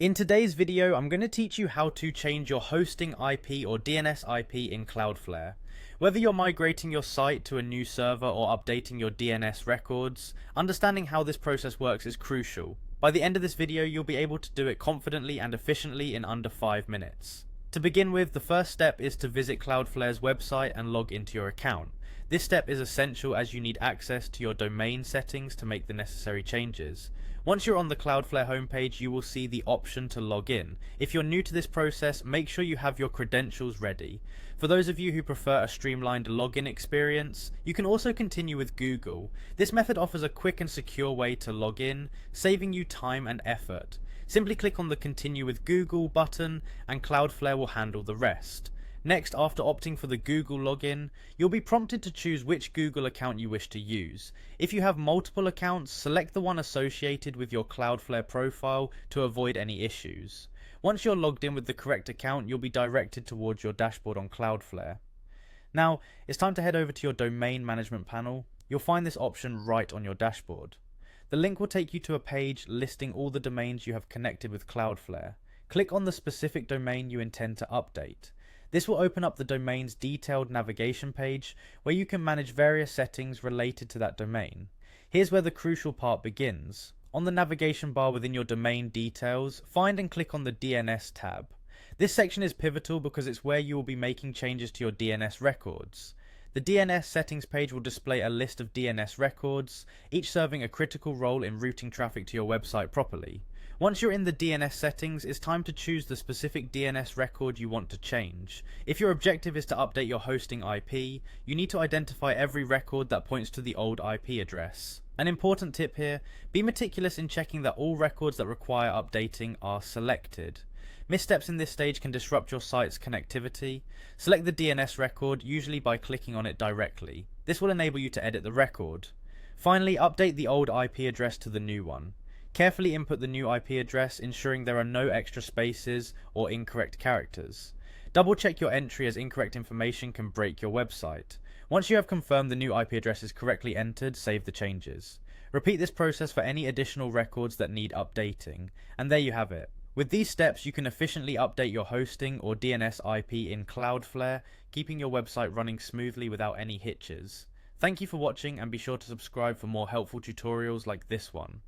In today's video, I'm going to teach you how to change your hosting IP or DNS IP in Cloudflare. Whether you're migrating your site to a new server or updating your DNS records, understanding how this process works is crucial. By the end of this video, you'll be able to do it confidently and efficiently in under 5 minutes. To begin with, the first step is to visit Cloudflare's website and log into your account. This step is essential as you need access to your domain settings to make the necessary changes. Once you're on the Cloudflare homepage, you will see the option to log in. If you're new to this process, make sure you have your credentials ready. For those of you who prefer a streamlined login experience, you can also continue with Google. This method offers a quick and secure way to log in, saving you time and effort. Simply click on the Continue with Google button and Cloudflare will handle the rest. Next, after opting for the Google login, you'll be prompted to choose which Google account you wish to use. If you have multiple accounts, select the one associated with your Cloudflare profile to avoid any issues. Once you're logged in with the correct account, you'll be directed towards your dashboard on Cloudflare. Now, it's time to head over to your domain management panel. You'll find this option right on your dashboard. The link will take you to a page listing all the domains you have connected with Cloudflare. Click on the specific domain you intend to update. This will open up the domain's detailed navigation page where you can manage various settings related to that domain. Here's where the crucial part begins. On the navigation bar within your domain details, find and click on the DNS tab. This section is pivotal because it's where you will be making changes to your DNS records. The DNS settings page will display a list of DNS records, each serving a critical role in routing traffic to your website properly. Once you're in the DNS settings, it's time to choose the specific DNS record you want to change. If your objective is to update your hosting IP, you need to identify every record that points to the old IP address. An important tip here, be meticulous in checking that all records that require updating are selected. Missteps in this stage can disrupt your site's connectivity. Select the DNS record, usually by clicking on it directly. This will enable you to edit the record. Finally, update the old IP address to the new one. Carefully input the new IP address, ensuring there are no extra spaces or incorrect characters. Double check your entry as incorrect information can break your website. Once you have confirmed the new IP address is correctly entered, save the changes. Repeat this process for any additional records that need updating. And there you have it. With these steps, you can efficiently update your hosting or DNS IP in Cloudflare, keeping your website running smoothly without any hitches. Thank you for watching and be sure to subscribe for more helpful tutorials like this one.